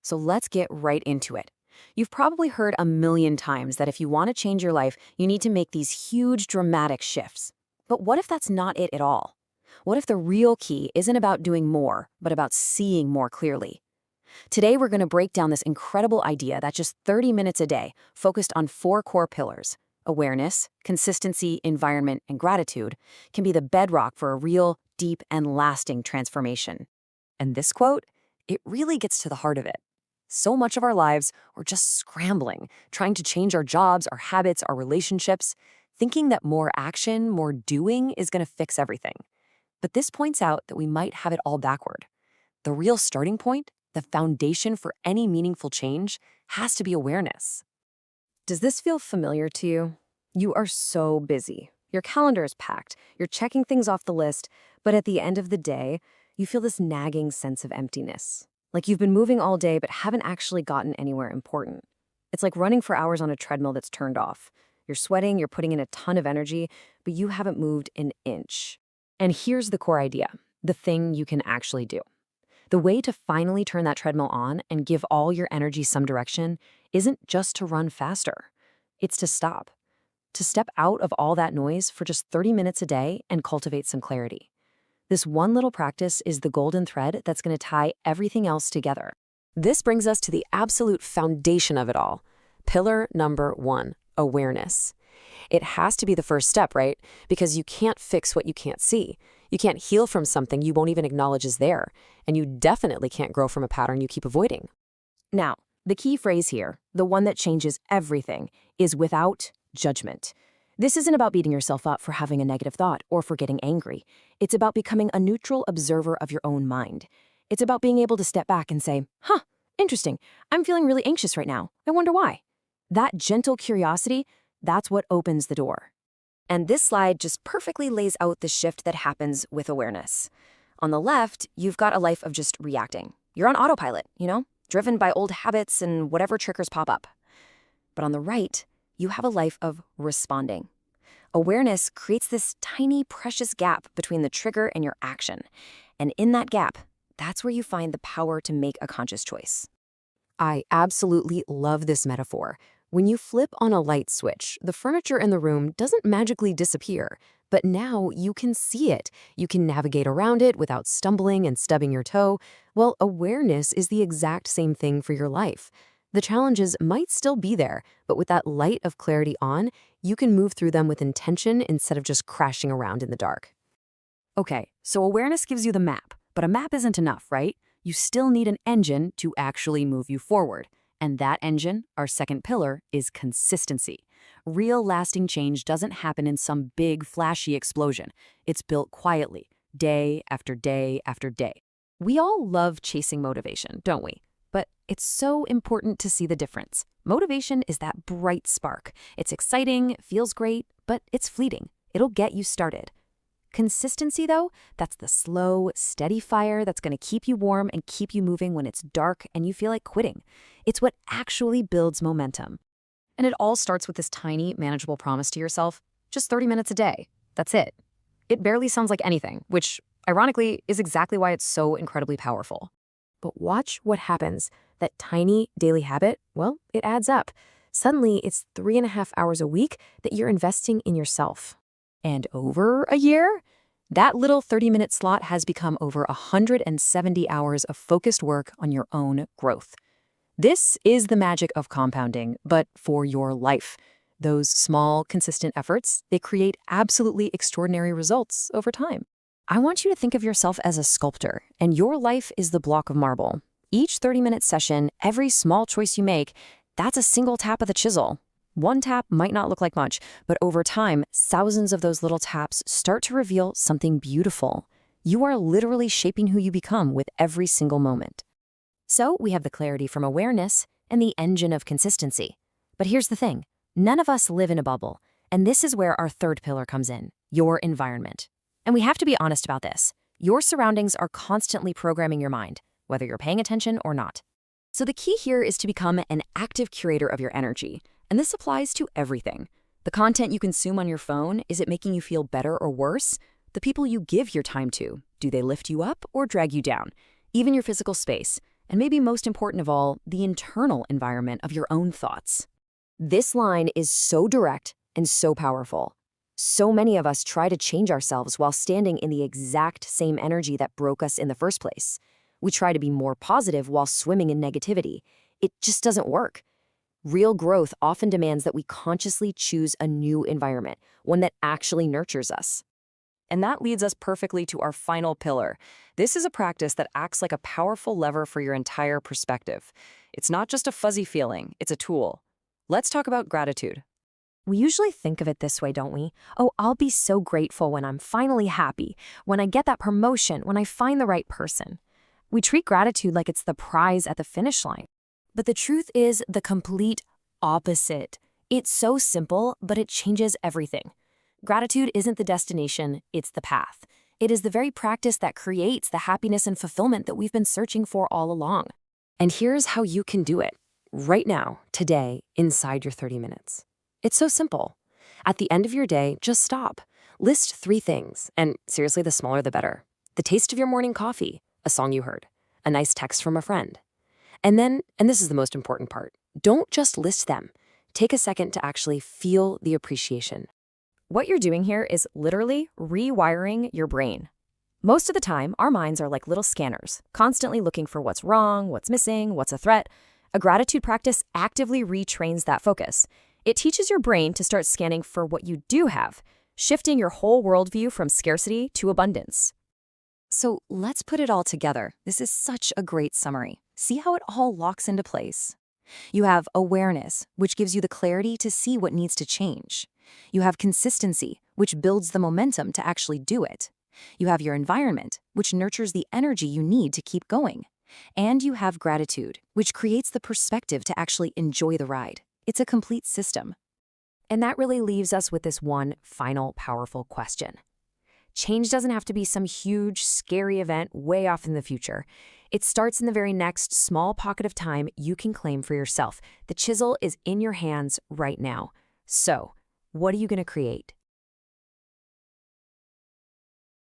So let's get right into it. You've probably heard a million times that if you want to change your life, you need to make these huge, dramatic shifts. But what if that's not it at all? What if the real key isn't about doing more, but about seeing more clearly? Today, we're going to break down this incredible idea that just 30 minutes a day, focused on 4 core pillars: awareness, consistency, environment, and gratitude, can be the bedrock for a real, deep, and lasting transformation. And this quote, it really gets to the heart of it. So much of our lives, we're just scrambling, trying to change our jobs, our habits, our relationships, thinking that more action, more doing is going to fix everything. But this points out that we might have it all backward. The real starting point, the foundation for any meaningful change, has to be awareness. Does this feel familiar to you? You are so busy. Your calendar is packed. You're checking things off the list, but at the end of the day, you feel this nagging sense of emptiness. Like you've been moving all day but haven't actually gotten anywhere important. It's like running for hours on a treadmill that's turned off. You're sweating, you're putting in a ton of energy, but you haven't moved an inch. And here's the core idea, the thing you can actually do. The way to finally turn that treadmill on and give all your energy some direction isn't just to run faster. It's to stop. To step out of all that noise for just 30 minutes a day and cultivate some clarity. This one little practice is the golden thread that's going to tie everything else together. This brings us to the absolute foundation of it all. Pillar number 1, awareness. It has to be the first step, right? Because you can't fix what you can't see. You can't heal from something you won't even acknowledge is there. And you definitely can't grow from a pattern you keep avoiding. Now, the key phrase here, the one that changes everything, is without judgment. This isn't about beating yourself up for having a negative thought or for getting angry. It's about becoming a neutral observer of your own mind. It's about being able to step back and say, interesting, I'm feeling really anxious right now. I wonder why. That gentle curiosity, that's what opens the door. And this slide just perfectly lays out the shift that happens with awareness. On the left, you've got a life of just reacting. You're on autopilot, driven by old habits and whatever triggers pop up. But on the right, you have a life of responding. Awareness creates this tiny, precious gap between the trigger and your action. And in that gap, that's where you find the power to make a conscious choice. I absolutely love this metaphor. When you flip on a light switch, the furniture in the room doesn't magically disappear, but now you can see it. You can navigate around it without stumbling and stubbing your toe. Well, awareness is the exact same thing for your life. The challenges might still be there, but with that light of clarity on, you can move through them with intention instead of just crashing around in the dark. Okay, so awareness gives you the map, but a map isn't enough, right? You still need an engine to actually move you forward. And that engine, our second pillar, is consistency. Real lasting change doesn't happen in some big, flashy explosion. It's built quietly, day after day after day. We all love chasing motivation, don't we? But it's so important to see the difference. Motivation is that bright spark. It's exciting, feels great, but it's fleeting. It'll get you started. Consistency, though, that's the slow, steady fire that's going to keep you warm and keep you moving when it's dark and you feel like quitting. It's what actually builds momentum. And it all starts with this tiny, manageable promise to yourself, just 30 minutes a day. That's it. It barely sounds like anything, which, ironically, is exactly why it's so incredibly powerful. But watch what happens. That tiny daily habit, well, it adds up. Suddenly, it's 3.5 hours a week that you're investing in yourself. And over a year, that little 30-minute slot has become over 170 hours of focused work on your own growth. This is the magic of compounding, but for your life. Those small, consistent efforts, they create absolutely extraordinary results over time. I want you to think of yourself as a sculptor, and your life is the block of marble. Each 30-minute session, every small choice you make, that's a single tap of the chisel. One tap might not look like much, but over time, thousands of those little taps start to reveal something beautiful. You are literally shaping who you become with every single moment. So we have the clarity from awareness and the engine of consistency. But here's the thing, none of us live in a bubble, and this is where our third pillar comes in, your environment. And we have to be honest about this. Your surroundings are constantly programming your mind, whether you're paying attention or not. So the key here is to become an active curator of your energy. And this applies to everything. The content you consume on your phone, is it making you feel better or worse? The people you give your time to, do they lift you up or drag you down? Even your physical space. and maybe most important of all, the internal environment of your own thoughts. This line is so direct and so powerful. So many of us try to change ourselves while standing in the exact same energy that broke us in the first place. We try to be more positive while swimming in negativity. It just doesn't work. Real growth often demands that we consciously choose a new environment, one that actually nurtures us. And that leads us perfectly to our final pillar. This is a practice that acts like a powerful lever for your entire perspective. It's not just a fuzzy feeling, it's a tool. Let's talk about gratitude. We usually think of it this way, don't we? Oh, I'll be so grateful when I'm finally happy, when I get that promotion, when I find the right person. We treat gratitude like it's the prize at the finish line. But the truth is the complete opposite. It's so simple, but it changes everything. Gratitude isn't the destination, it's the path. It is the very practice that creates the happiness and fulfillment that we've been searching for all along. And here's how you can do it. Right now, today, inside your 30 minutes. It's so simple. At the end of your day, just stop. List 3 things, and seriously, the smaller the better. The taste of your morning coffee, a song you heard, a nice text from a friend. And then, and this is the most important part, don't just list them. Take a second to actually feel the appreciation. What you're doing here is literally rewiring your brain. Most of the time, our minds are like little scanners, constantly looking for what's wrong, what's missing, what's a threat. A gratitude practice actively retrains that focus. It teaches your brain to start scanning for what you do have, shifting your whole worldview from scarcity to abundance. So let's put it all together. This is such a great summary. See how it all locks into place? You have awareness, which gives you the clarity to see what needs to change. You have consistency, which builds the momentum to actually do it. You have your environment, which nurtures the energy you need to keep going. And you have gratitude, which creates the perspective to actually enjoy the ride. It's a complete system. And that really leaves us with this one final powerful question. Change doesn't have to be some huge, scary event way off in the future. It starts in the very next small pocket of time you can claim for yourself. The chisel is in your hands right now. So, what are you going to create?